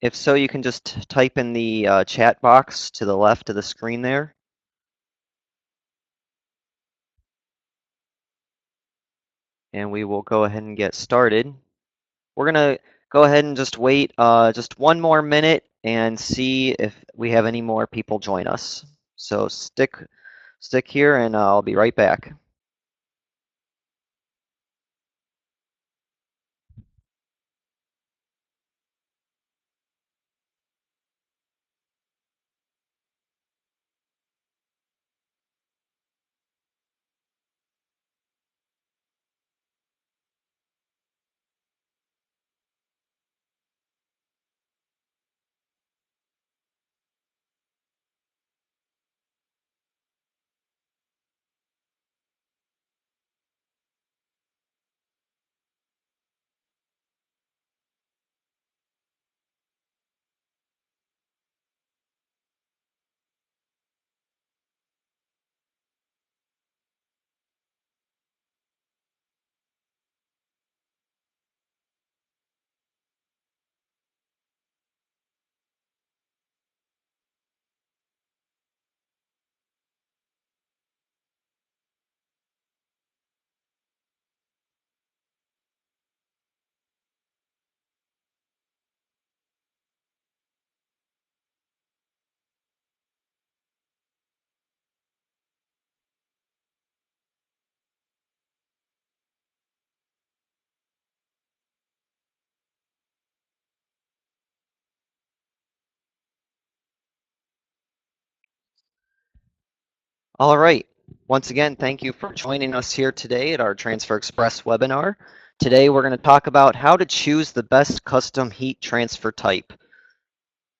If so, you can just type in the chat box to the left of the screen there. And we will go ahead and get started. We're going to go ahead and just wait just one more minute and see if we have any more people join us. So stick here and I'll be right back. All right. Once again, thank you for joining us here today at our Transfer Express webinar. Today we're going to talk about how to choose the best custom heat transfer type.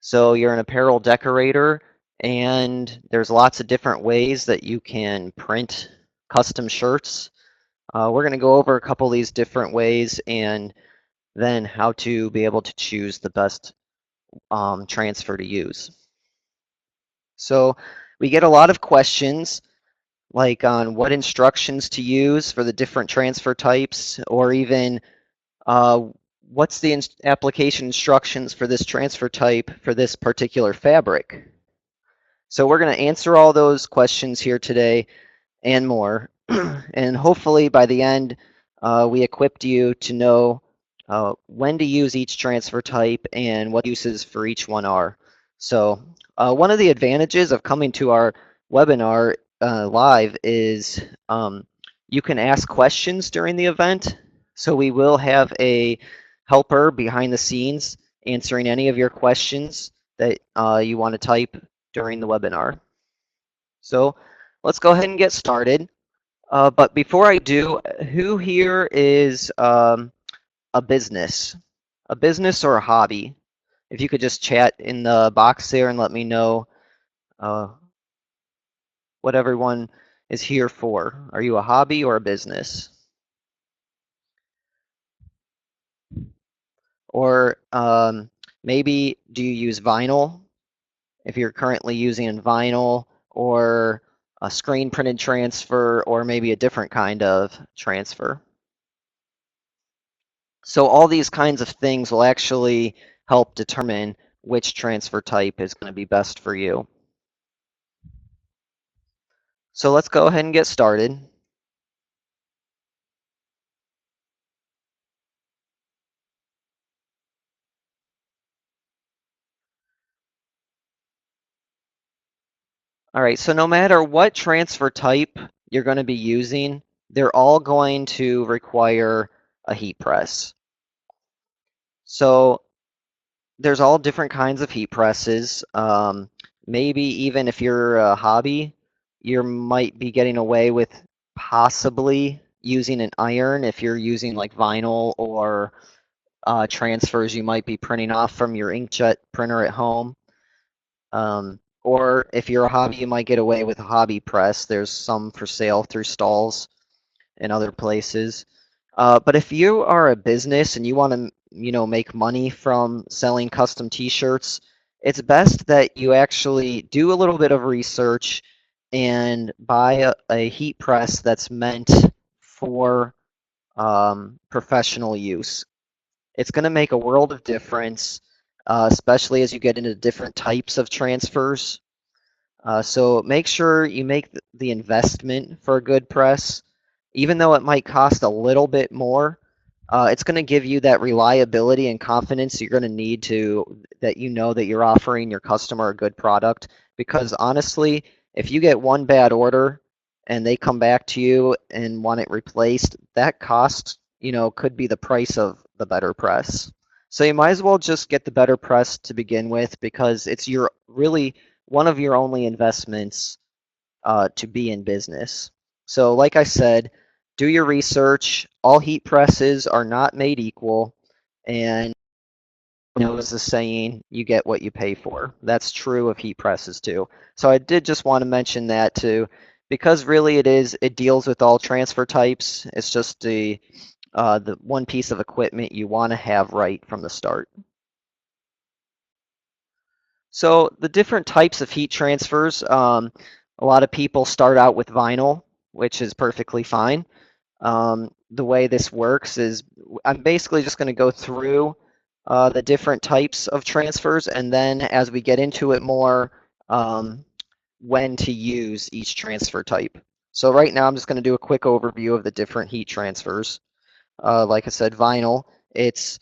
So you're an apparel decorator and there's lots of different ways that you can print custom shirts. We're going to go over a couple of these different ways and then how to be able to choose the best transfer to use. So we get a lot of questions like on what instructions to use for the different transfer types, or even what's the application instructions for this transfer type for this particular fabric. So we're going to answer all those questions here today and more. And hopefully by the end, we equipped you to know when to use each transfer type and what uses for each one are. So one of the advantages of coming to our webinar live is you can ask questions during the event. So we will have a helper behind the scenes answering any of your questions that you want to type during the webinar. So let's go ahead and get started. But before I do, who here is a business or a hobby? If you could just chat in the box there and let me know what everyone is here for. Are you a hobby or a business? Or maybe do you use vinyl? If you're currently using vinyl, or a screen printed transfer, or maybe a different kind of transfer. So all these kinds of things will actually help determine which transfer type is going to be best for you. So let's go ahead and get started. All right, so no matter what transfer type you're going to be using, they're all going to require a heat press. So there's all different kinds of heat presses. Maybe even if you're a hobby, you might be getting away with possibly using an iron if you're using like vinyl or transfers you might be printing off from your inkjet printer at home. Or if you're a hobby, you might get away with a hobby press. There's some for sale through stalls and other places. But if you are a business and you want to, make money from selling custom T-shirts, it's best that you actually do a little bit of research and buy a heat press that's meant for professional use. It's going to make a world of difference. especially as you get into different types of transfers. So make sure you make the investment for a good press. Even though it might cost a little bit more, it's going to give you that reliability and confidence you're going to need to, that you know that you're offering your customer a good product. Because honestly, if you get one bad order and they come back to you and want it replaced, that cost, could be the price of the better press. So you might as well just get the better press to begin with, because it's your really one of your only investments to be in business. So, like I said, do your research. All heat presses are not made equal, and knows the saying, you get what you pay for. That's true of heat presses too. So I did just want to mention that too, because really it deals with all transfer types. It's just the one piece of equipment you want to have right from the start. So the different types of heat transfers, a lot of people start out with vinyl, which is perfectly fine. The way this works is I'm basically just going to go through the different types of transfers, and then as we get into it more, when to use each transfer type. So right now I'm just going to do a quick overview of the different heat transfers. Like I said, vinyl, it's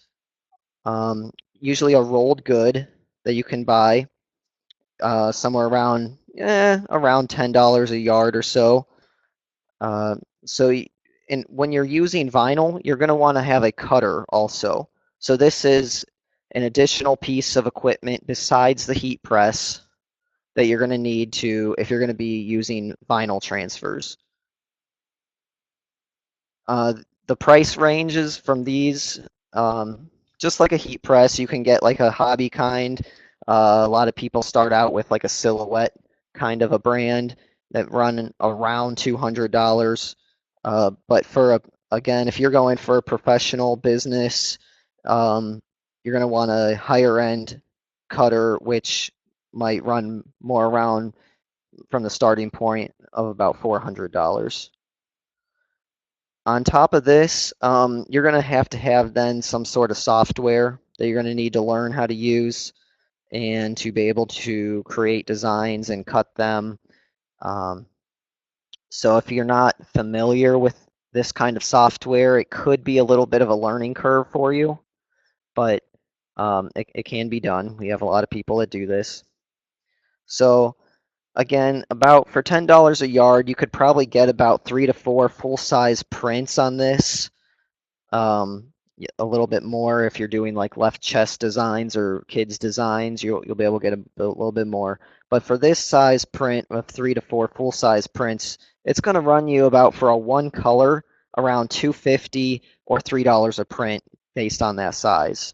usually a rolled good that you can buy somewhere around $10 a yard or so. Uh, so when you're using vinyl, you're going to want to have a cutter also. So this is an additional piece of equipment besides the heat press that you're going to need to if you're going to be using vinyl transfers. Uh, the price ranges from these, just like a heat press, you can get like a hobby kind. A lot of people start out with like a silhouette kind of a brand that run around $200. But again, if you're going for a professional business, you're going to want a higher end cutter, which might run more around from the starting point of about $400. On top of this, you're going to have then some sort of software that you're going to need to learn how to use and to be able to create designs and cut them. Um, so if you're not familiar with this kind of software, it could be a little bit of a learning curve for you, but it can be done. We have a lot of people that do this. So again, about for $10 a yard, you could probably get about 3 to 4 full-size prints on this. A little bit more if you're doing like left chest designs or kids designs, you'll be able to get a little bit more. But for this size print of 3 to 4 full size prints, it's going to run you about for a one color around $2.50 or $3 a print based on that size.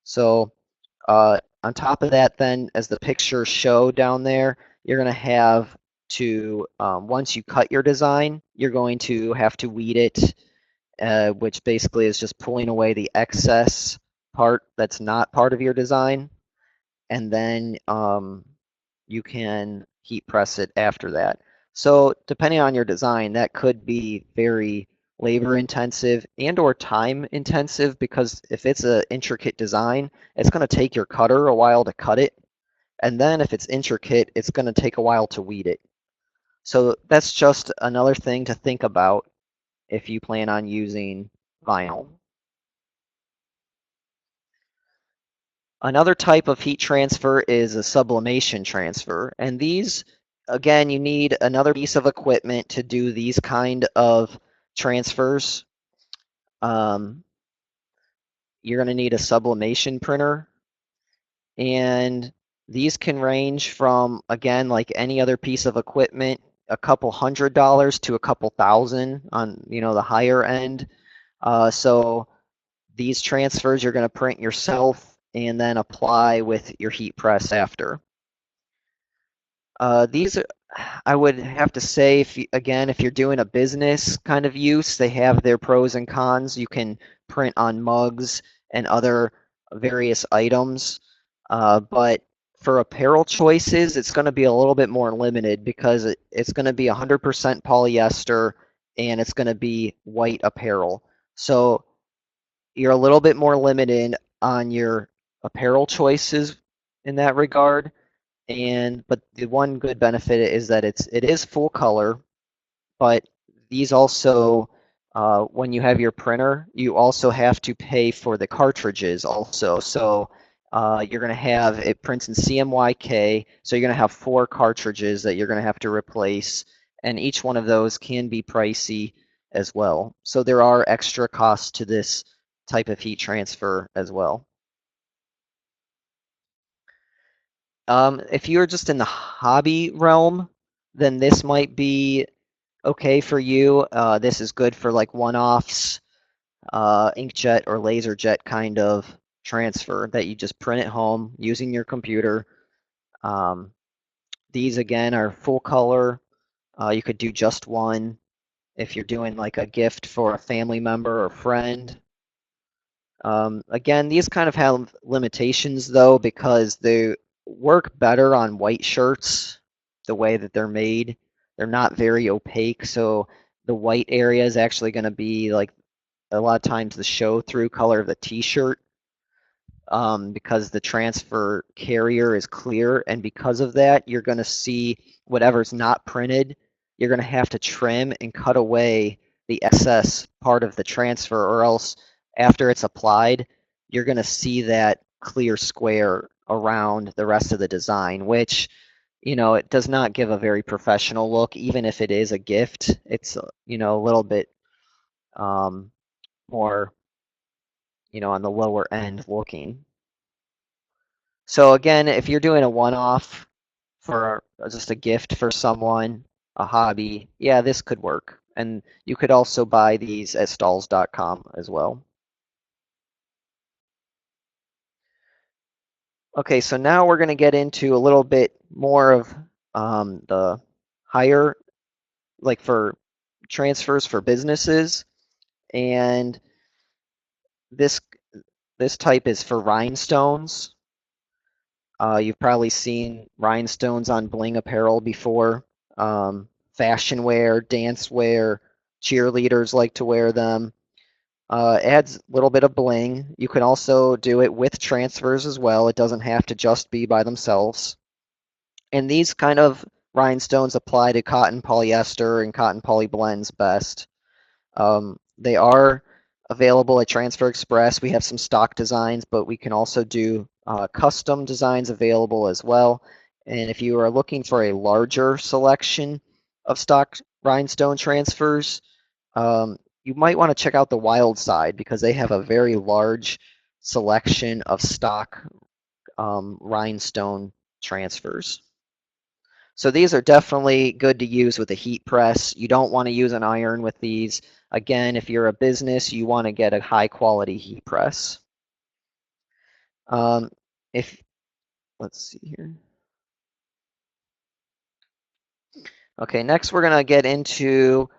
So on top of that, then as the pictures show down there, you're going to have to once you cut your design, you're going to have to weed it, which basically is just pulling away the excess part that's not part of your design, and then you can heat press it after that. So depending on your design, that could be very labor intensive and or time intensive, because if it's an intricate design, it's going to take your cutter a while to cut it, and then if it's intricate, it's going to take a while to weed it. So that's just another thing to think about if you plan on using vinyl. Another type of heat transfer is a sublimation transfer. And these, again, you need another piece of equipment to do these kind of transfers. You're going to need a sublimation printer. And these can range from, again, like any other piece of equipment, a couple $100 to a couple thousand on, the higher end. So these transfers you're going to print yourself and then apply with your heat press after. These are, I would have to say, if you're doing a business kind of use, they have their pros and cons. You can print on mugs and other various items, but for apparel choices, it's going to be a little bit more limited, because it's going to be 100% polyester and it's going to be white apparel. So you're a little bit more limited on your apparel choices in that regard. But the one good benefit is that it is full color, but these also, when you have your printer, you also have to pay for the cartridges also. So you're going to have, it prints in CMYK, so you're going to have 4 cartridges that you're going to have to replace, and each one of those can be pricey as well. So there are extra costs to this type of heat transfer as well. If you're just in the hobby realm, then this might be okay for you. This is good for like one-offs, inkjet or laser jet kind of transfer that you just print at home using your computer. Um, these again are full color. You could do just one if you're doing like a gift for a family member or friend. Again, these kind of have limitations though because they work better on white shirts, the way that they're made. They're not very opaque, so the white area is actually going to be like a lot of times the show through color of the t-shirt, because the transfer carrier is clear, and because of that, you're going to see whatever's not printed, you're going to have to trim and cut away the excess part of the transfer, or else after it's applied, you're going to see that clear square around the rest of the design, which, it does not give a very professional look, even if it is a gift. It's, a little bit more, on the lower end looking. So again, if you're doing a one-off for just a gift for someone, a hobby, yeah, this could work. And you could also buy these at stalls.com as well. Okay, so now we're going to get into a little bit more of the higher, like for transfers for businesses. And this this type is for rhinestones. You've probably seen rhinestones on bling apparel before. Fashion wear, dance wear, cheerleaders like to wear them. Adds a little bit of bling. You can also do it with transfers as well. It doesn't have to just be by themselves. And these kind of rhinestones apply to cotton polyester and cotton poly blends best. They are available at Transfer Express. We have some stock designs, but we can also do custom designs available as well. And if you are looking for a larger selection of stock rhinestone transfers, you might want to check out the Wild Side because they have a very large selection of stock rhinestone transfers. So these are definitely good to use with a heat press. You don't want to use an iron with these. Again, if you're a business, you want to get a high quality heat press. If let's see here. Okay, next we're gonna get into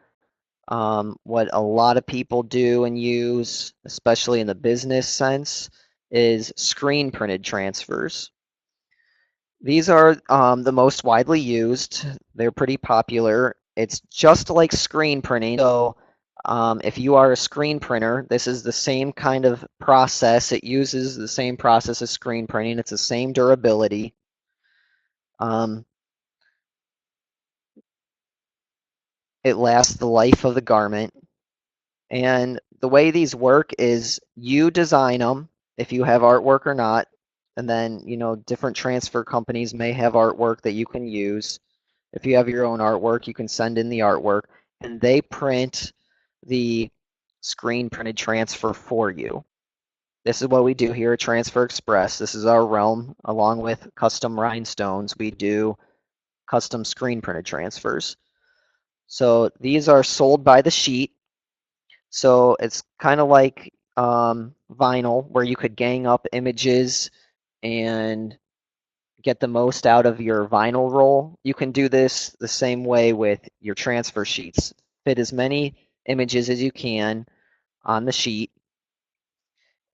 what a lot of people do and use, especially in the business sense, is screen printed transfers. These are the most widely used. They're pretty popular. It's just like screen printing. So if you are a screen printer, this is the same kind of process. It uses the same process as screen printing. It's the same durability. It lasts the life of the garment. And the way these work is you design them if you have artwork or not. And then, different transfer companies may have artwork that you can use. If you have your own artwork, you can send in the artwork, and they print the screen printed transfer for you. This is what we do here at Transfer Express. This is our realm. Along with custom rhinestones, we do custom screen printed transfers. So these are sold by the sheet. So it's kind of like vinyl, where you could gang up images and get the most out of your vinyl roll. You can do this the same way with your transfer sheets. Fit as many images as you can on the sheet.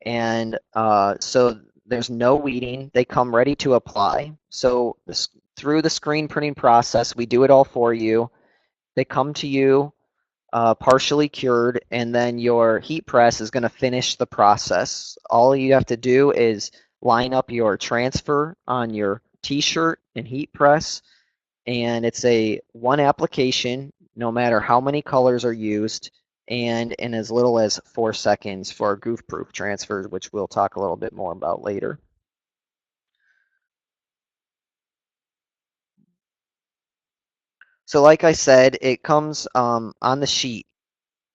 And so there's no weeding. They come ready to apply. So through the screen printing process, we do it all for you. They come to you partially cured, and then your heat press is going to finish the process. All you have to do is line up your transfer on your t-shirt and heat press, and it's a one application no matter how many colors are used, and in as little as 4 seconds for goof-proof transfers, which we'll talk a little bit more about later. So like I said, it comes on the sheet.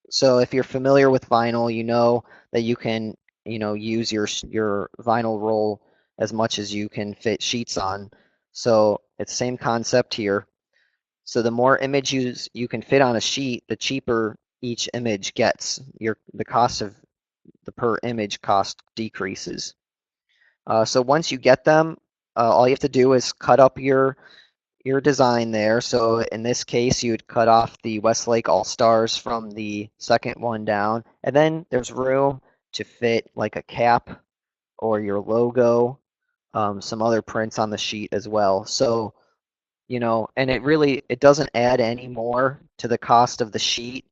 So if you're familiar with vinyl, you know that you can, use your vinyl roll as much as you can fit sheets on. So it's the same concept here. So the more images you can fit on a sheet, the cheaper each image gets. The cost of the per image cost decreases. So once you get them, all you have to do is cut up your design there. So in this case, you'd cut off the Westlake All-Stars from the second one down, and then there's room to fit like a cap or your logo, some other prints on the sheet as well. So, and it doesn't add any more to the cost of the sheet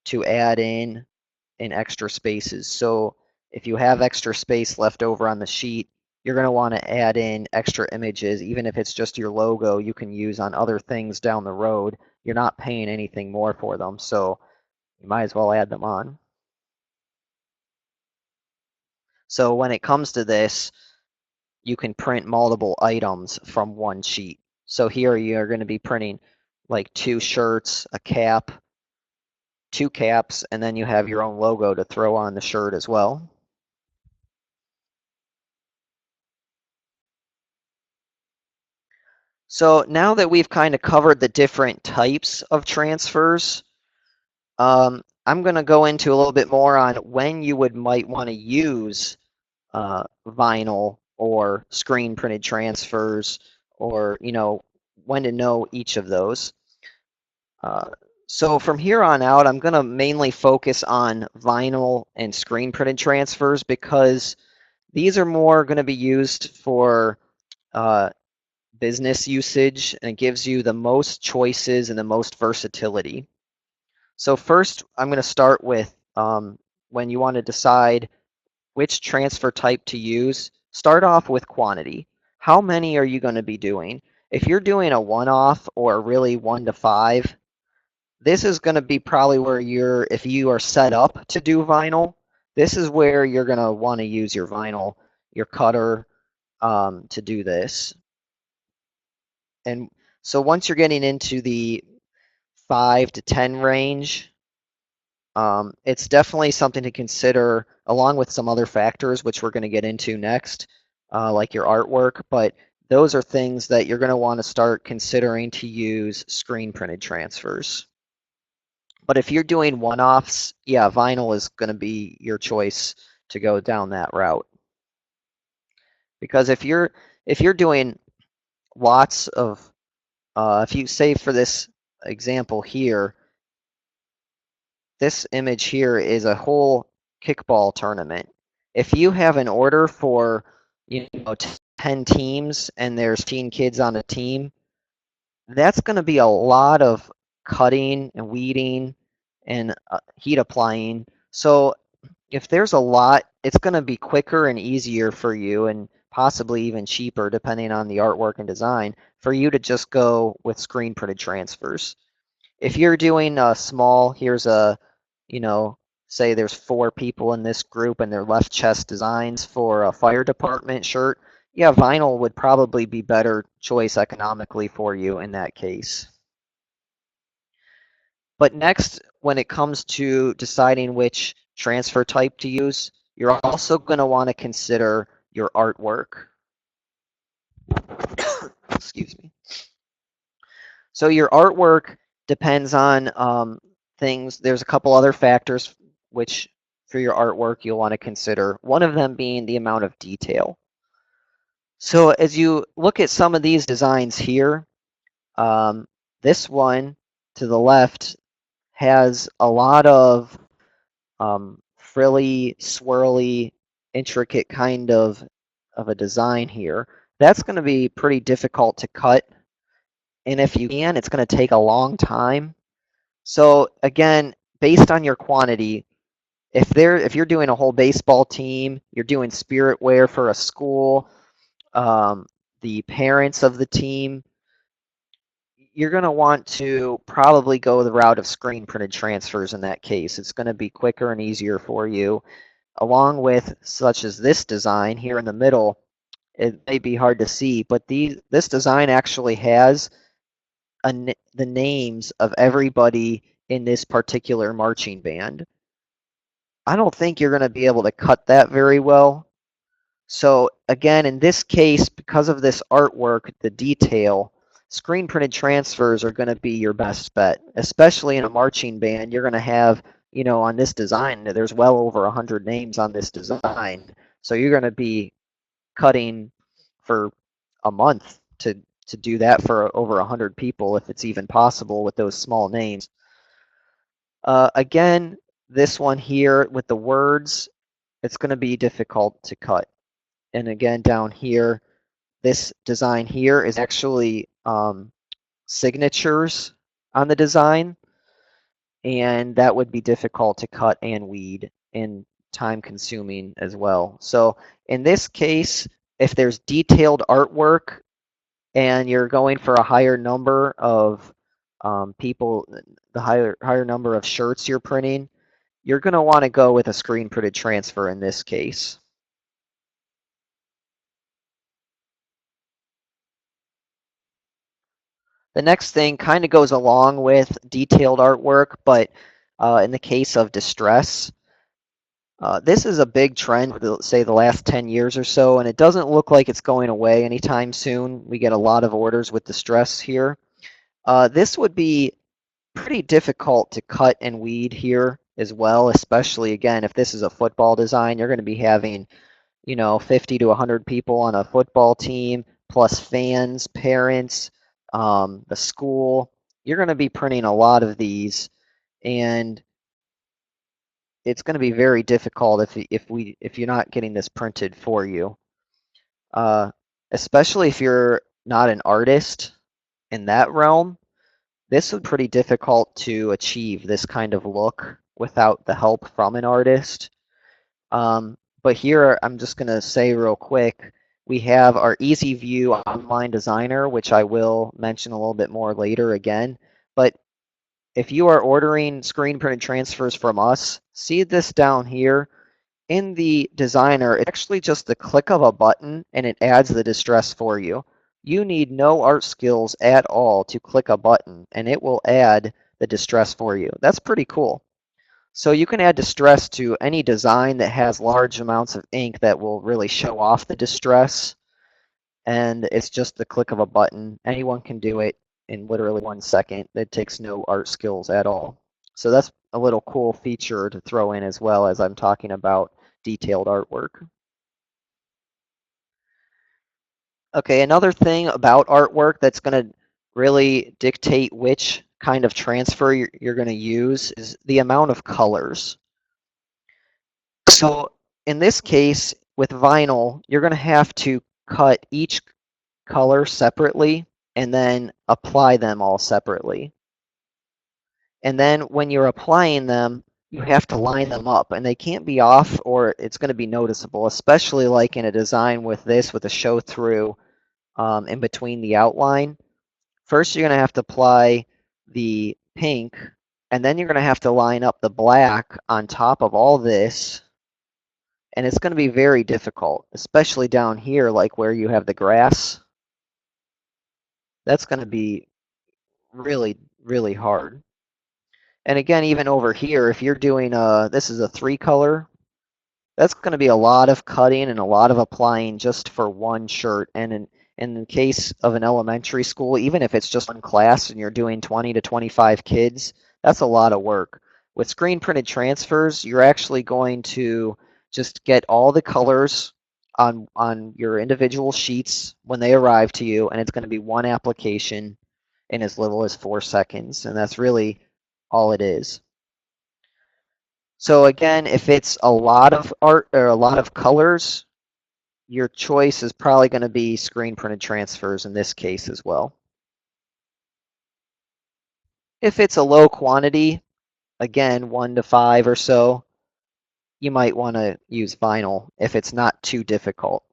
to add in extra spaces. So if you have extra space left over on the sheet, you're going to want to add in extra images, even if it's just your logo you can use on other things down the road. You're not paying anything more for them, so you might as well add them on. So when it comes to this, you can print multiple items from one sheet. So here you're going to be printing like 2 shirts, a cap, 2 caps, and then you have your own logo to throw on the shirt as well. So now that we've kind of covered the different types of transfers, I'm going to go into a little bit more on when you might want to use vinyl or screen printed transfers, or when to know each of those. So from here on out, I'm going to mainly focus on vinyl and screen printed transfers because these are more going to be used for business usage, and it gives you the most choices and the most versatility. So first, I'm going to start with when you want to decide which transfer type to use, start off with quantity. How many are you going to be doing? If you're doing a one-off or really 1 to 5, this is going to be probably where if you are set up to do vinyl, this is where you're going to want to use your vinyl, your cutter, to do this. And so once you're getting into the 5 to 10 range, it's definitely something to consider along with some other factors, which we're going to get into next, like your artwork. But those are things that you're going to want to start considering to use screen printed transfers. But if you're doing one-offs, yeah, vinyl is going to be your choice to go down that route. Because if you're doing lots of if you say for this example here, this image here is a whole kickball tournament. If you have an order for 10 teams and there's 10 kids on a team, that's going to be a lot of cutting and weeding and heat applying. So if there's a lot, it's going to be quicker and easier for you, and possibly even cheaper depending on the artwork and design, for you to just go with screen printed transfers. If you're doing a small, here's a, say there's 4 people in this group and they're left chest designs for a fire department shirt, yeah, vinyl would probably be better choice economically for you in that case. But next, when it comes to deciding which transfer type to use, you're also going to want to consider your artwork. Excuse me. So your artwork depends on things. There's a couple other factors which for your artwork you'll want to consider. One of them being the amount of detail. So as you look at some of these designs here, this one to the left has a lot of frilly, swirly, intricate kind of a design here. That's going to be pretty difficult to cut. And if you can, it's going to take a long time. So again, based on your quantity, if you're doing a whole baseball team, you're doing spirit wear for a school, the parents of the team, you're going to want to probably go the route of screen printed transfers in that case. It's going to be quicker and easier for you, along with such as this design here in the middle. It may be hard to see, but this design actually has the names of everybody in this particular marching band. I don't think you're going to be able to cut that very well. So again, in this case, because of this artwork, the detail, screen printed transfers are going to be your best bet, especially in a marching band. You're going to have, on this design, there's well over 100 names on this design. So you're going to be cutting for a month to do that for over 100 people, if it's even possible with those small names. Again, this one here with the words, it's going to be difficult to cut. And again, down here, this design here is actually signatures on the design, and that would be difficult to cut and weed and time consuming as well. So in this case, if there's detailed artwork and you're going for a higher number of people, the higher number of shirts you're printing, you're going to want to go with a screen printed transfer in this case. The next thing kind of goes along with detailed artwork, but in the case of distress, this is a big trend for, say, the last 10 years or so, and it doesn't look like it's going away anytime soon. We get a lot of orders with distress here. This would be pretty difficult to cut and weed here as well, especially, again, if this is a football design, you're going to be having 50 to 100 people on a football team, plus fans, parents, the school. You're going to be printing a lot of these, and it's going to be very difficult if you're not getting this printed for you, especially if you're not an artist in that realm. This would be pretty difficult to achieve this kind of look without the help from an artist. But here, I'm just going to say real quick, we have our Easy View Online Designer, which I will mention a little bit more later again. But if you are ordering screen printed transfers from us, see this down here. In the designer, it's actually just the click of a button and it adds the distress for you. You need no art skills at all to click a button and it will add the distress for you. That's pretty cool. So you can add distress to any design that has large amounts of ink that will really show off the distress. And it's just the click of a button. Anyone can do it in literally 1 second. It takes no art skills at all. So that's a little cool feature to throw in as well as I'm talking about detailed artwork. Okay, another thing about artwork that's going to really dictate which kind of transfer you're going to use is the amount of colors. So in this case, with vinyl, you're going to have to cut each color separately and then apply them all separately. And then when you're applying them, you have to line them up and they can't be off or it's going to be noticeable, especially like in a design with this with a show through in between the outline. First, you're going to have to apply the pink and then you're going to have to line up the black on top of all this. And it's going to be very difficult, especially down here, like where you have the grass. That's going to be really, really hard. And again, even over here, if you're doing this is a 3-color, that's going to be a lot of cutting and a lot of applying just for one shirt. And in the case of an elementary school, even if it's just one class and you're doing 20 to 25 kids, that's a lot of work. With screen printed transfers, you're actually going to just get all the colors on your individual sheets when they arrive to you, and it's going to be one application in as little as 4 seconds, and that's really all it is. So again, if it's a lot of art or a lot of colors, your choice is probably going to be screen printed transfers in this case as well. If it's a low quantity, again, 1 to 5 or so, you might want to use vinyl if it's not too difficult.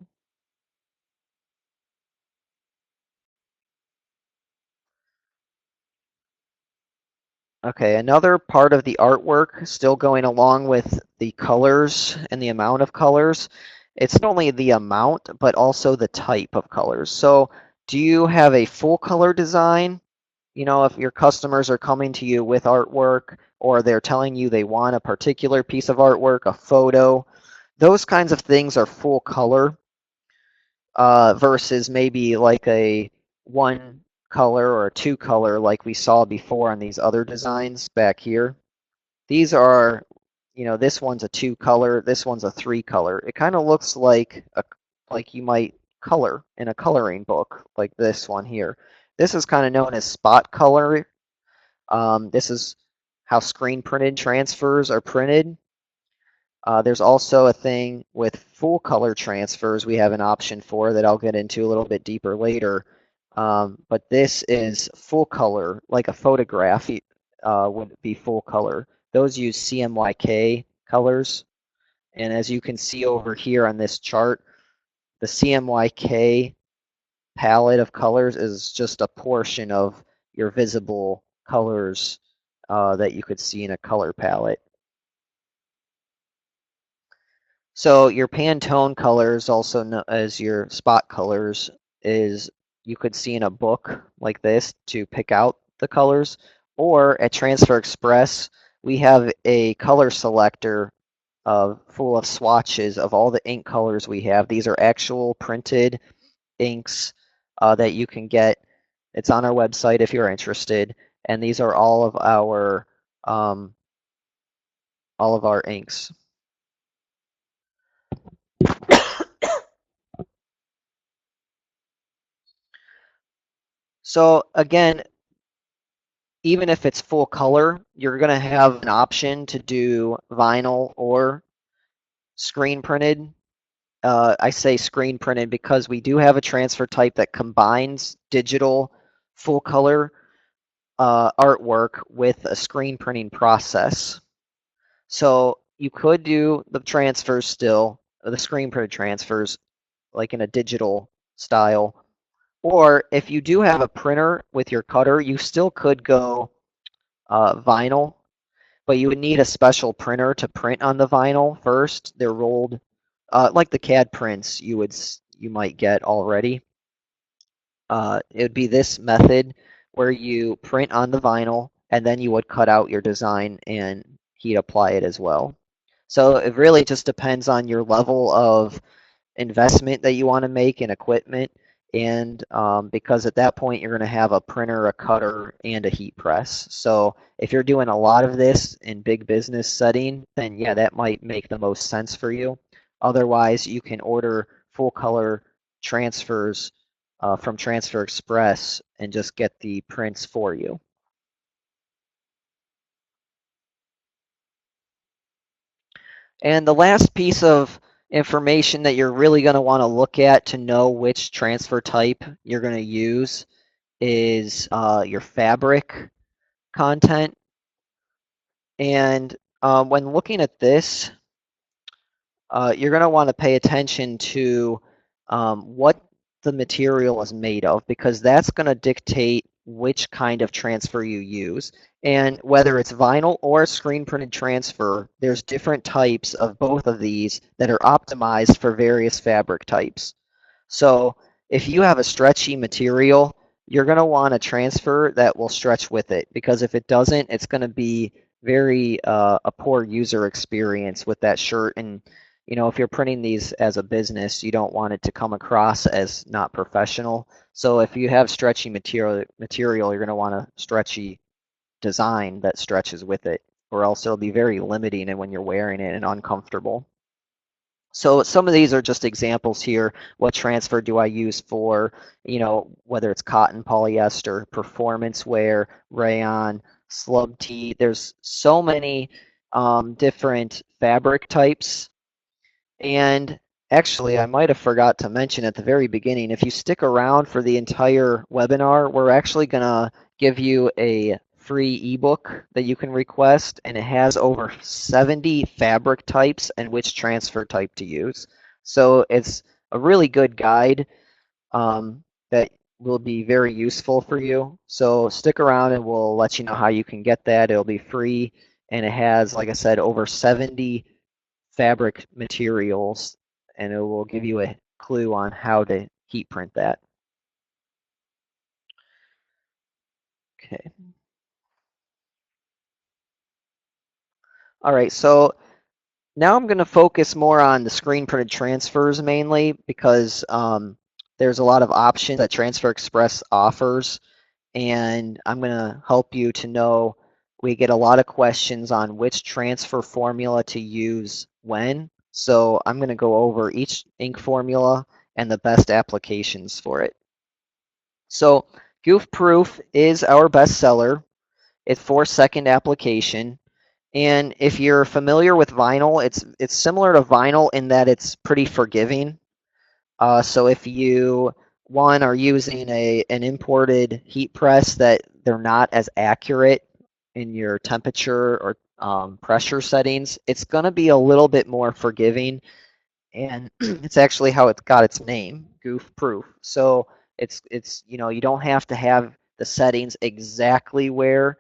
Okay, another part of the artwork, still going along with the colors and the amount of colors, it's not only the amount, but also the type of colors. So do you have a full color design? You know, if your customers are coming to you with artwork or they're telling you they want a particular piece of artwork, a photo, those kinds of things are full color versus maybe like a one color or a two color like we saw before on these other designs back here. These are, you know, this one's a two color, this one's a three color. It kind of looks like you might color in a coloring book, like this one here. This is kind of known as spot color. This is how screen printed transfers are printed. There's also a thing with full color transfers we have an option for that I'll get into a little bit deeper later. But this is full color, like a photograph would be full color. Those use CMYK colors. And as you can see over here on this chart, the CMYK palette of colors is just a portion of your visible colors that you could see in a color palette. So your Pantone colors, also known as your spot colors, is you could see in a book like this to pick out the colors. Or at Transfer Express, we have a color selector full of swatches of all the ink colors we have. These are actual printed inks that you can get. It's on our website if you're interested. And these are all of our inks. So again, even if it's full color, you're going to have an option to do vinyl or screen printed. I say screen printed because we do have a transfer type that combines digital full color artwork with a screen printing process. So you could do the transfers still, the screen printed transfers, like in a digital style. Or if you do have a printer with your cutter, you still could go vinyl, but you would need a special printer to print on the vinyl first. They're rolled like the CAD prints you might get already. It would be this method where you print on the vinyl and then you would cut out your design and heat apply it as well. So it really just depends on your level of investment that you want to make in equipment. And because at that point, you're going to have a printer, a cutter, and a heat press. So if you're doing a lot of this in big business setting, then yeah, that might make the most sense for you. Otherwise, you can order full color transfers from Transfer Express and just get the prints for you. And the last piece of information that you're really going to want to look at to know which transfer type you're going to use is your fabric content. And when looking at this, you're going to want to pay attention to what the material is made of, because that's going to dictate which kind of transfer you use. And whether it's vinyl or screen printed transfer, there's different types of both of these that are optimized for various fabric types. So if you have a stretchy material, you're going to want a transfer that will stretch with it, because if it doesn't, it's going to be very a poor user experience with that shirt. And you know, if you're printing these as a business, you don't want it to come across as not professional. So if you have stretchy material, you're going to want a stretchy design that stretches with it, or else it'll be very limiting and when you're wearing it and uncomfortable. So some of these are just examples here. What transfer do I use for, you know, whether it's cotton, polyester, performance wear, rayon, slub tee. There's so many different fabric types. And actually, I might have forgot to mention at the very beginning, if you stick around for the entire webinar, we're actually going to give you a free ebook that you can request, and it has over 70 fabric types and which transfer type to use. So it's a really good guide that will be very useful for you. So stick around and we'll let you know how you can get that. It'll be free, and it has, like I said, over 70 fabric materials, and it will give you a clue on how to heat print that. Okay. All right, so now I'm going to focus more on the screen printed transfers mainly because there's a lot of options that Transfer Express offers, and I'm going to help you to know we get a lot of questions on which transfer formula to use when. So I'm going to go over each ink formula and the best applications for it. So Goofproof is our best seller. It's for second application. And if you're familiar with vinyl, it's similar to vinyl in that it's pretty forgiving. So if you are using an imported heat press that they're not as accurate in your temperature or pressure settings, it's going to be a little bit more forgiving, and it's actually how it got its name, Goofproof. So it's you don't have to have the settings exactly where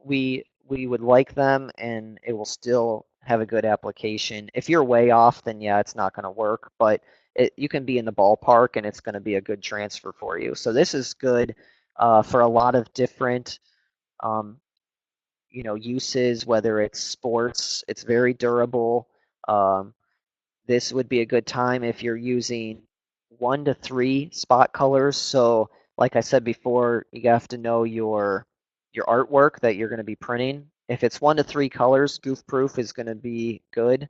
we would like them, and it will still have a good application. If you're way off, then yeah, it's not going to work, but you can be in the ballpark and it's going to be a good transfer for you. So this is good for a lot of different um, uses, whether it's sports, it's very durable. Um, this would be a good time if you're using 1 to 3 spot colors. So like I said before, you have to know your artwork that you're going to be printing. If it's 1 to 3 colors, Goofproof is going to be good.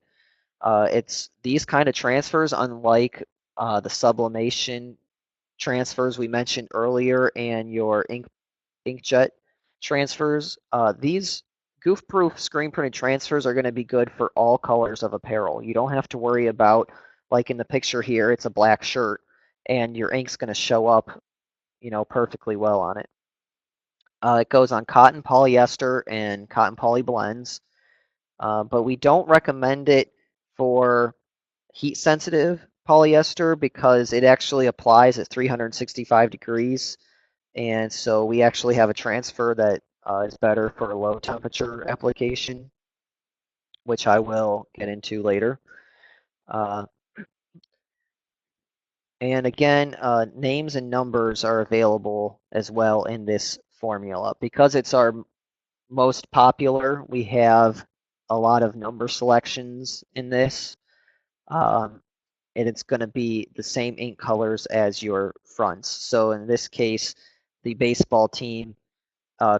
It's these kind of transfers, unlike the sublimation transfers we mentioned earlier and your inkjet transfers. These Goofproof screen printed transfers are going to be good for all colors of apparel. You don't have to worry about, like in the picture here, it's a black shirt, and your ink's going to show up, perfectly well on it. It goes on cotton polyester and cotton poly blends, but we don't recommend it for heat sensitive polyester because it actually applies at 365 degrees. And so we actually have a transfer that is better for a low temperature application, which I will get into later. Uh, and again, names and numbers are available as well in this formula. Because it's our most popular, we have a lot of number selections in this. And it's going to be the same ink colors as your fronts. So in this case, the baseball team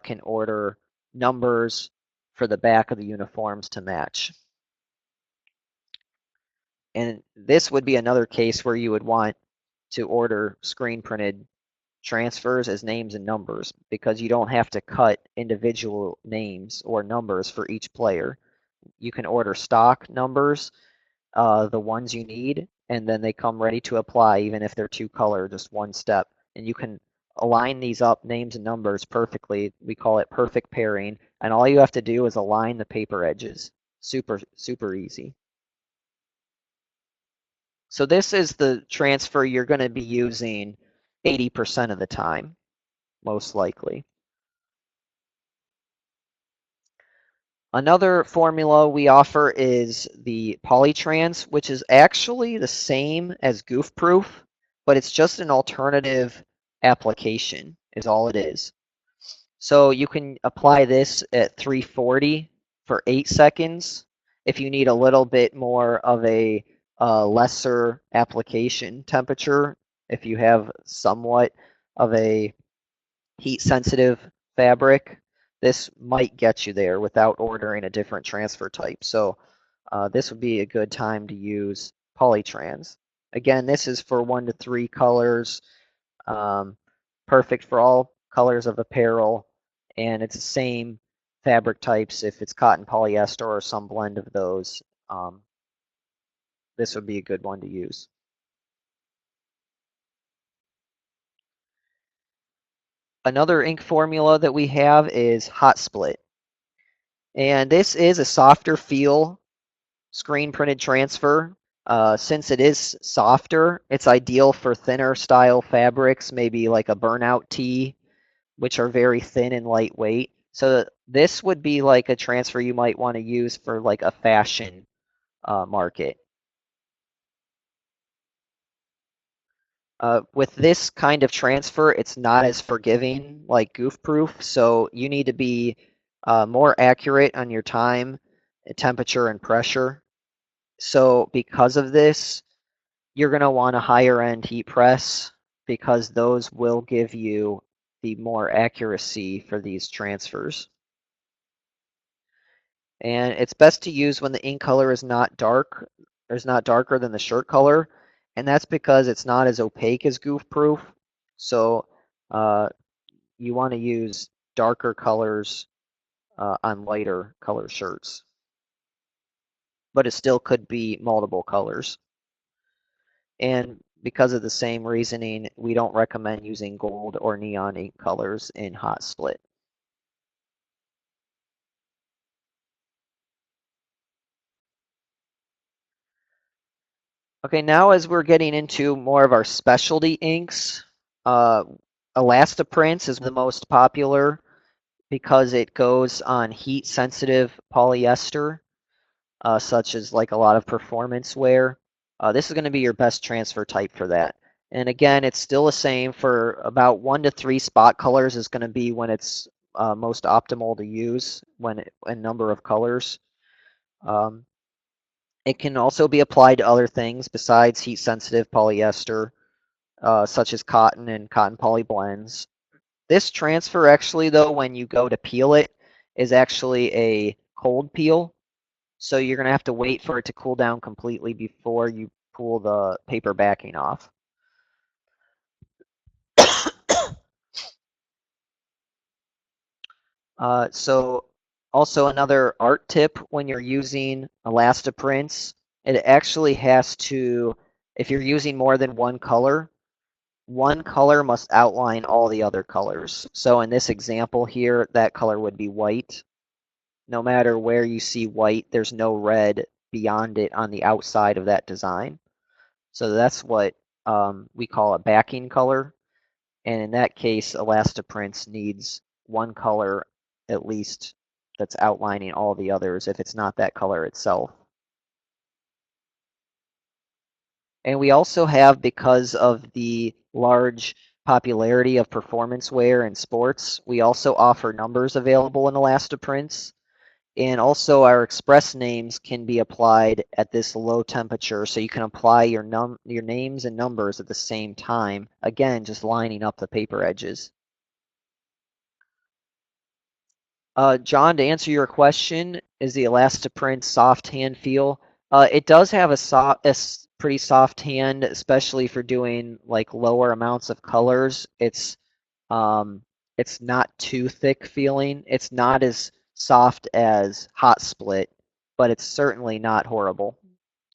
can order numbers for the back of the uniforms to match. And this would be another case where you would want to order screen printed transfers as names and numbers because you don't have to cut individual names or numbers for each player. You can order stock numbers, the ones you need, and then they come ready to apply even if they're 2-color, just one step. And you can align these up, names and numbers, perfectly. We call it perfect pairing. And all you have to do is align the paper edges. Super, super easy. So this is the transfer you're going to be using 80% of the time, most likely. Another formula we offer is the Polytrans, which is actually the same as Goofproof, but it's just an alternative application, is all it is. So you can apply this at 340 for 8 seconds if you need a little bit more of a lesser application temperature, if you have somewhat of a heat sensitive fabric, this might get you there without ordering a different transfer type. So this would be a good time to use Polytrans. Again, this is for 1 to 3 colors, perfect for all colors of apparel, and it's the same fabric types if it's cotton polyester or some blend of those. This would be a good one to use. Another ink formula that we have is Hot Split. And this is a softer feel screen printed transfer. Since it is softer, it's ideal for thinner style fabrics, maybe like a burnout tee, which are very thin and lightweight. So this would be like a transfer you might want to use for like a fashion market. With this kind of transfer, it's not as forgiving like Goofproof, so you need to be more accurate on your time, temperature, and pressure. So because of this, you're going to want a higher end heat press because those will give you the more accuracy for these transfers. And it's best to use when the ink color is not dark, or is not darker than the shirt color, and that's because it's not as opaque as Goofproof. So you want to use darker colors on lighter color shirts, but it still could be multiple colors. And because of the same reasoning, we don't recommend using gold or neon ink colors in Hot Split. Okay, now as we're getting into more of our specialty inks, uh, Elastiprints is the most popular because it goes on heat sensitive polyester, such as like a lot of performance wear. This is going to be your best transfer type for that. And again, it's still the same for about 1 to 3 spot colors is going to be when it's most optimal to use when a number of colors. Um, it can also be applied to other things besides heat sensitive polyester, such as cotton and cotton poly blends. This transfer actually, though, when you go to peel it, is actually a cold peel. So you're going to have to wait for it to cool down completely before you pull the paper backing off. So also another art tip when you're using Elastiprints, it actually has to, if you're using more than one color must outline all the other colors. So in this example here, that color would be white. No matter where you see white, there's no red beyond it on the outside of that design. So that's what we call a backing color. And in that case, Elastiprints needs one color at least that's outlining all the others if it's not that color itself. And we also have, because of the large popularity of performance wear and sports, we also offer numbers available in Elastiprints. And also our express names can be applied at this low temperature, so you can apply your names and numbers at the same time, again, just lining up the paper edges. John, to answer your question, is the Elastiprint soft hand feel? It does have pretty soft hand, especially for doing like lower amounts of colors. It's not too thick feeling. It's not as soft as Hot Split, but it's certainly not horrible.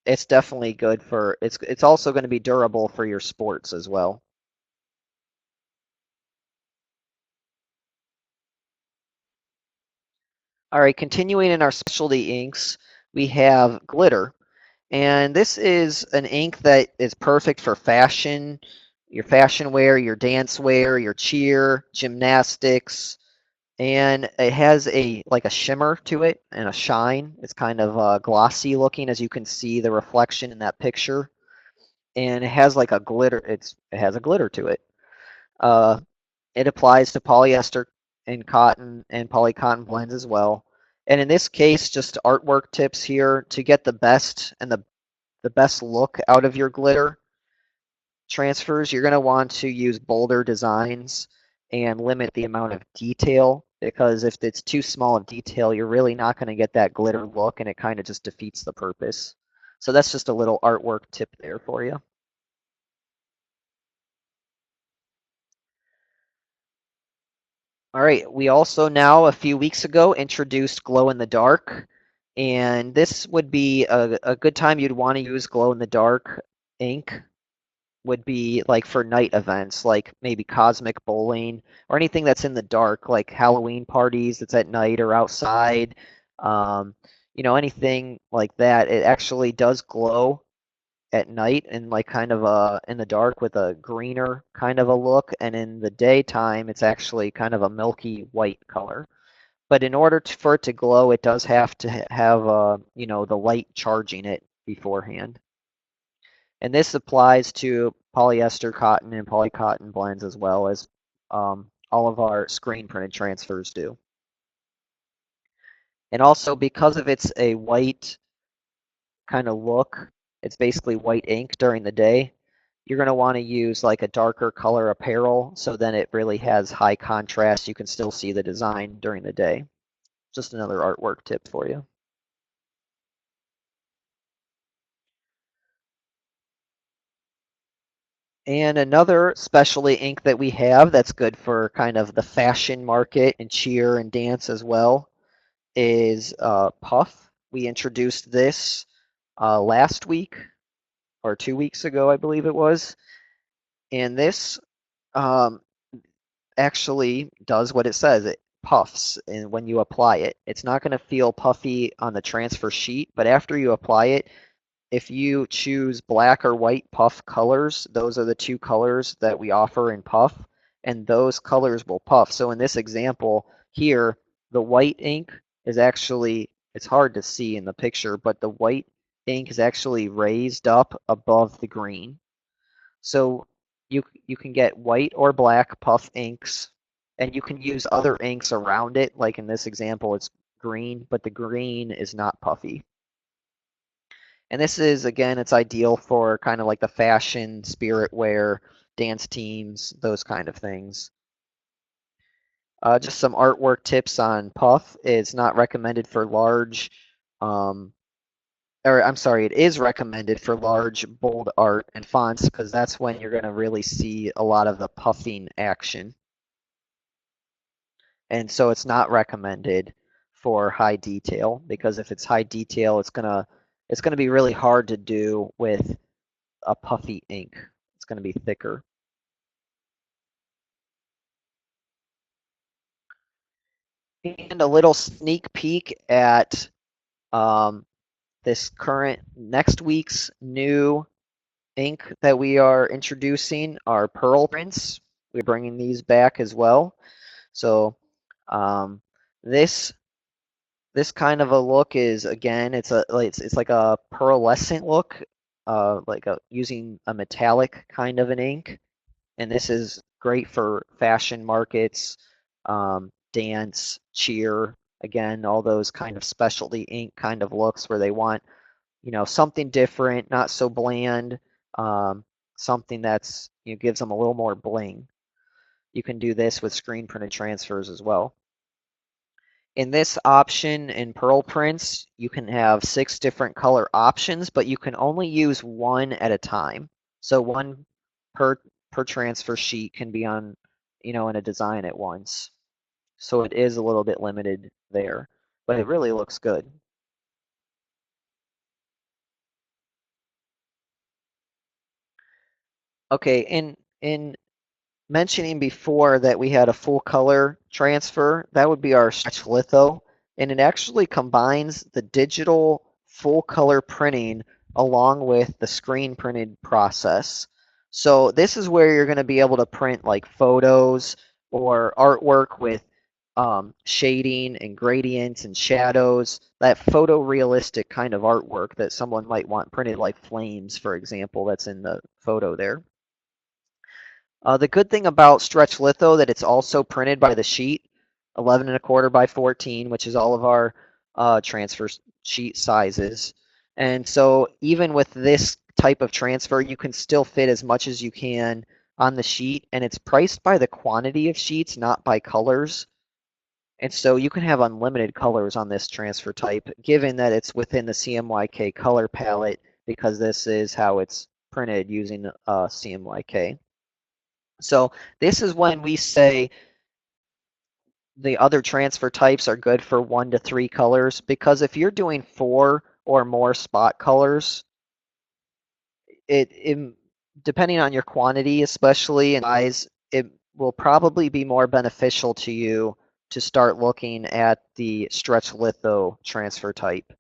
It's definitely good for it's also going to be durable for your sports as well. All right, continuing in our specialty inks, we have glitter. And this is an ink that is perfect for fashion, your fashion wear, your dance wear, your cheer, gymnastics, and it has a like a shimmer to it and a shine. It's kind of glossy looking, as you can see the reflection in that picture, and it has like a glitter. It has a glitter to it. Uh, it applies to polyester and cotton and polycotton blends as well. And in this case, just artwork tips here to get the best and the best look out of your glitter transfers. You're going to want to use bolder designs and limit the amount of detail, because if it's too small of detail, you're really not going to get that glitter look, and it kind of just defeats the purpose. So that's just a little artwork tip there for you. All right, we also now, a few weeks ago, introduced Glow in the Dark. And this would be a good time you'd want to use Glow in the Dark ink would be like for night events, like maybe cosmic bowling or anything that's in the dark, like Halloween parties that's at night or outside. Um, anything like that. It actually does glow at night and like kind of in the dark with a greener kind of a look, and in the daytime it's actually kind of a milky white color. But in order for it to glow, it does have to have the light charging it beforehand. And this applies to polyester cotton and polycotton blends as well as all of our screen printed transfers do. And also because of it's a white kind of look, it's basically white ink during the day, you're going to want to use like a darker color apparel so then it really has high contrast. You can still see the design during the day. Just another artwork tip for you. And another specialty ink that we have that's good for kind of the fashion market and cheer and dance as well is Puff. We introduced this last week or 2 weeks ago, I believe it was. And this um, actually does what it says. It puffs and when you apply it. It's not going to feel puffy on the transfer sheet, but after you apply it, if you choose black or white puff colors, those are the two colors that we offer in puff, and those colors will puff. So in this example here, the white ink is actually, it's hard to see in the picture, but the white ink is actually raised up above the green. So you can get white or black puff inks, and you can use other inks around it. Like in this example, it's green, but the green is not puffy. And this is, again, it's ideal for kind of like the fashion, spirit wear, dance teams, those kind of things. Just some artwork tips on Puff. It's not recommended for large, or I'm sorry, it is recommended for large, bold art and fonts because that's when you're going to really see a lot of the puffing action. And so it's not recommended for high detail because if it's high detail, it's gonna be really hard to do with a puffy ink. It's going to be thicker. And a little sneak peek at um, this current next week's new ink that we are introducing are pearl prints. We're bringing these back as well. So um, this this kind of a look is, again, it's like a pearlescent look, using a metallic kind of an ink. And this is great for fashion markets, dance, cheer, again, all those kind of specialty ink kind of looks where they want, something different, not so bland, something that's, gives them a little more bling. You can do this with screen printed transfers as well. In this option in Pearl Prints, you can have 6 different color options, but you can only use one at a time. So one per transfer sheet can be on, in a design at once. So it is a little bit limited there, but it really looks good. Okay, in mentioning before that we had a full color transfer, that would be our stretch litho, and it actually combines the digital full color printing along with the screen printed process. So this is where you're going to be able to print like photos or artwork with shading and gradients and shadows, that photorealistic kind of artwork that someone might want printed, like flames, for example, that's in the photo there. The good thing about stretch litho that it's also printed by the sheet, 11 and a quarter by 14, which is all of our transfer sheet sizes. And so even with this type of transfer, you can still fit as much as you can on the sheet, and it's priced by the quantity of sheets, not by colors. And so you can have unlimited colors on this transfer type, given that it's within the CMYK color palette, because this is how it's printed using CMYK. So this is when we say the other transfer types are good for 1 to 3 colors, because if you're doing 4 or more spot colors, it depending on your quantity, especially and size, it will probably be more beneficial to you to start looking at the stretch litho transfer type.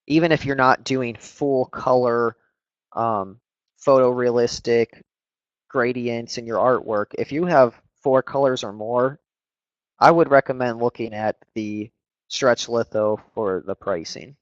Even if you're not doing full color photorealistic gradients in your artwork, if you have 4 colors or more, I would recommend looking at the stretch litho for the pricing.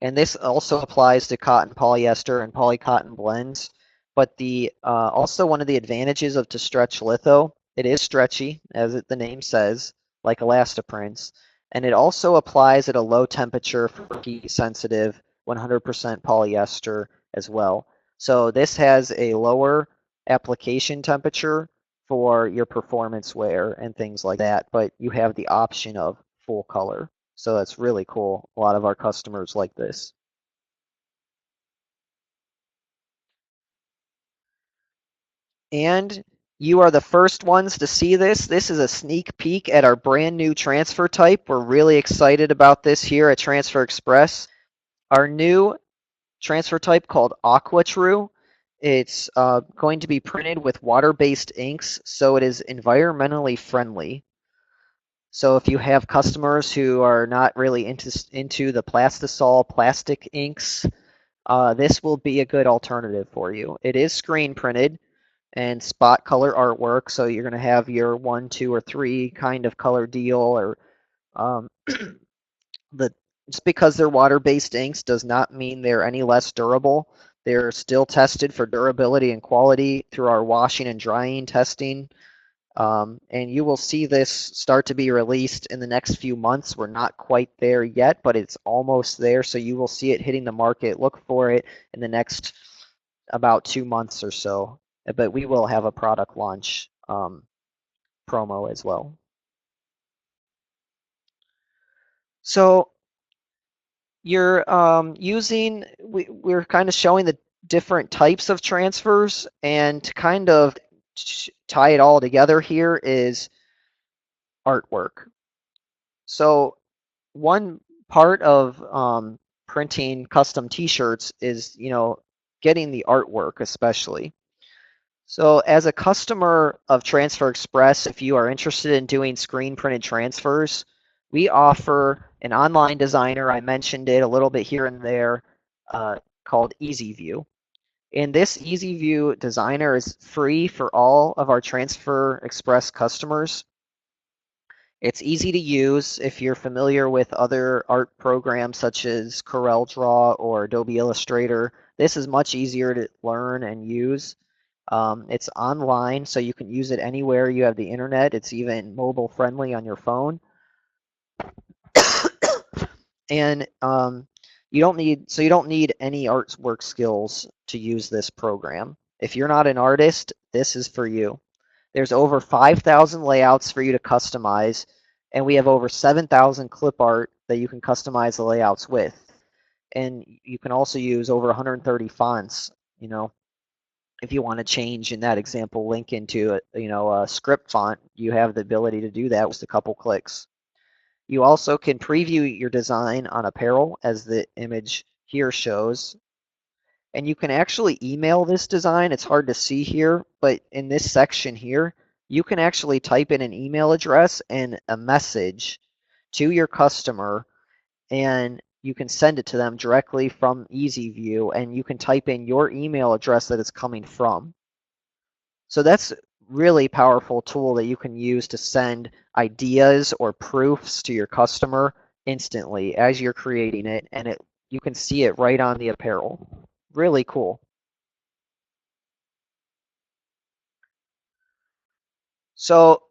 And this also applies to cotton polyester and polycotton blends. But the also one of the advantages of to stretch litho, it is stretchy, as the name says, like elastoprints, and it also applies at a low temperature for heat sensitive 100% polyester as well. So this has a lower application temperature for your performance wear and things like that, but you have the option of full color. So that's really cool. A lot of our customers like this. And you are the first ones to see this. This is a sneak peek at our brand new transfer type. We're really excited about this here at Transfer Express. Our new transfer type called Aqua True. It's going to be printed with water-based inks, so it is environmentally friendly. So if you have customers who are not really into the plastisol plastic inks, this will be a good alternative for you. It is screen printed and spot color artwork, so you're going to have your 1, 2, or 3 kind of color deal. Or um, the just because they're water-based inks does not mean they're any less durable. They're still tested for durability and quality through our washing and drying testing. And you will see this start to be released in the next few months. We're not quite there yet, but it's almost there. So you will see it hitting the market. Look for it in the next about 2 months or so. But we will have a product launch promo as well. So you're we're kind of showing the different types of transfers, and to kind of tie it all together here is artwork. So one part of printing custom t-shirts is, getting the artwork especially. So as a customer of Transfer Express, if you are interested in doing screen printed transfers, we offer an online designer. I mentioned it a little bit here and there, called EasyView. And this EasyView designer is free for all of our Transfer Express customers. It's easy to use if you're familiar with other art programs such as CorelDRAW or Adobe Illustrator. This is much easier to learn and use. It's online, so you can use it anywhere you have the internet. It's even mobile friendly on your phone. And you don't need any artwork skills to use this program. If you're not an artist, this is for you. There's over 5,000 layouts for you to customize, and we have over 7,000 clip art that you can customize the layouts with. And you can also use over 130 fonts, if you want to change in that example link into a script font, you have the ability to do that with a couple clicks. You also can preview your design on apparel, as the image here shows. And you can actually email this design. It's hard to see here, but in this section here, you can actually type in an email address and a message to your customer, and you can send it to them directly from EasyView, and you can type in your email address that it's coming from. So that's really powerful tool that you can use to send ideas or proofs to your customer instantly as you're creating it, and you can see it right on the apparel. Really cool. So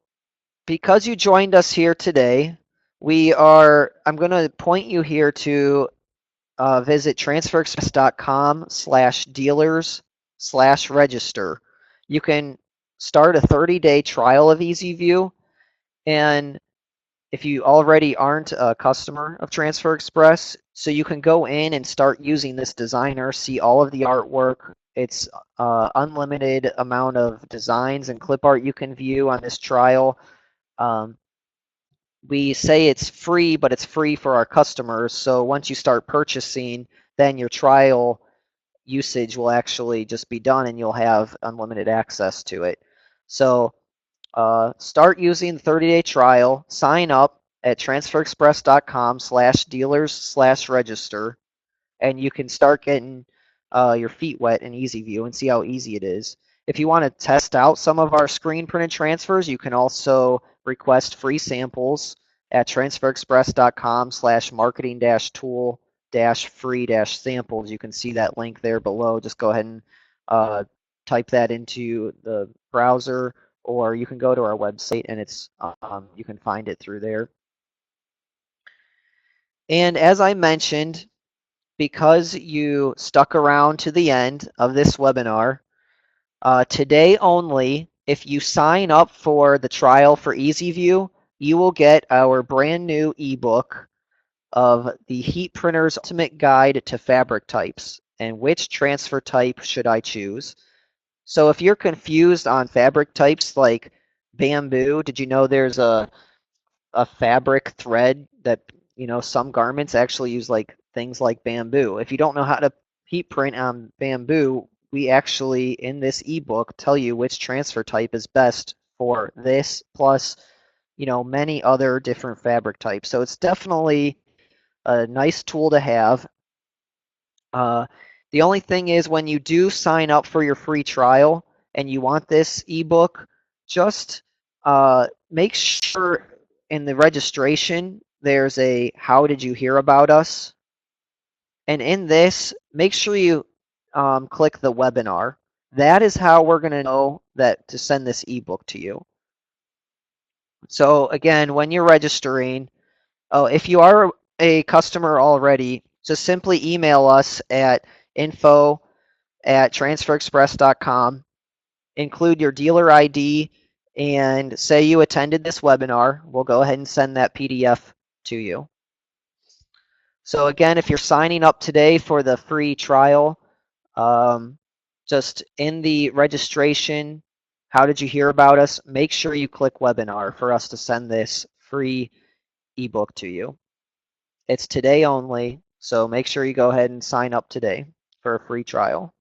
because you joined us here today, I'm going to point you here to visit transferexpress.com/dealers/register. You can start a 30-day trial of EasyView, and if you already aren't a customer of Transfer Express, so you can go in and start using this designer, see all of the artwork. It's unlimited amount of designs and clip art you can view on this trial. We say it's free, but it's free for our customers. So once you start purchasing, then your trial usage will actually just be done and you'll have unlimited access to it. So start using the 30-day trial. Sign up at transferexpress.com/dealers/register, and you can start getting your feet wet in EasyView and see how easy it is. If you want to test out some of our screen printed transfers, you can also request free samples at transferexpress.com/marketing-tool-free-samples. You can see that link there below. Just go ahead and type that into the browser, or you can go to our website and it's you can find it through there. And as I mentioned, because you stuck around to the end of this webinar, today only, if you sign up for the trial for EasyView, you will get our brand new ebook of the Heat Printer's Ultimate Guide to Fabric Types and which transfer type should I choose. So if you're confused on fabric types like bamboo, did you know there's a fabric thread that, some garments actually use like things like bamboo. If you don't know how to heat print on bamboo, we actually in this ebook tell you which transfer type is best for this, plus many other different fabric types. So it's definitely a nice tool to have. The only thing is, when you do sign up for your free trial and you want this ebook, just make sure in the registration there's a "How did you hear about us?" And in this, make sure you click the webinar. That is how we're going to know that to send this ebook to you. So again, when you're registering, if you are a customer already, just simply email us at info@transferexpress.com, include your dealer ID, and say you attended this webinar. We'll go ahead and send that PDF to you. So again, if you're signing up today for the free trial, just in the registration, "How did you hear about us?" make sure you click webinar for us to send this free ebook to you. It's today only, so make sure you go ahead and sign up today for a free trial.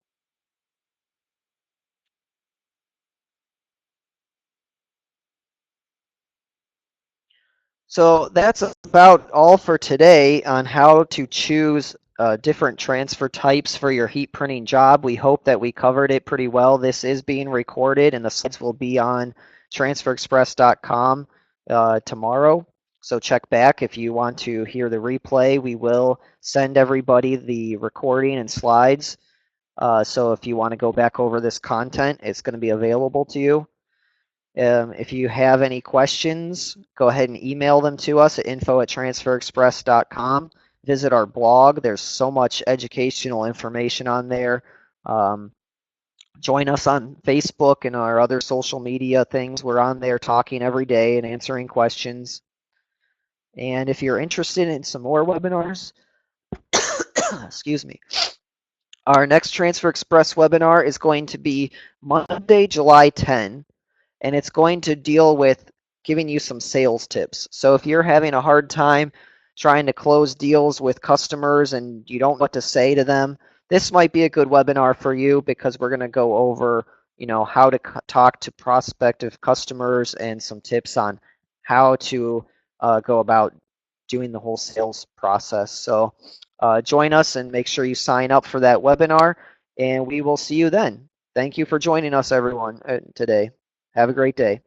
So that's about all for today on how to choose different transfer types for your heat printing job. We hope that we covered it pretty well. This is being recorded and the slides will be on transferexpress.com tomorrow. So check back if you want to hear the replay. We will send everybody the recording and slides. So if you want to go back over this content, it's going to be available to you. If you have any questions, go ahead and email them to us at info@transferexpress.com. Visit our blog. There's so much educational information on there. Join us on Facebook and our other social media things. We're on there talking every day and answering questions. And if you're interested in some more webinars, excuse me, our next Transfer Express webinar is going to be Monday, July 10. And it's going to deal with giving you some sales tips. So if you're having a hard time trying to close deals with customers and you don't know what to say to them, this might be a good webinar for you, because we're going to go over, how to talk to prospective customers and some tips on how to go about doing the whole sales process. So join us and make sure you sign up for that webinar, and we will see you then. Thank you for joining us, everyone, today. Have a great day.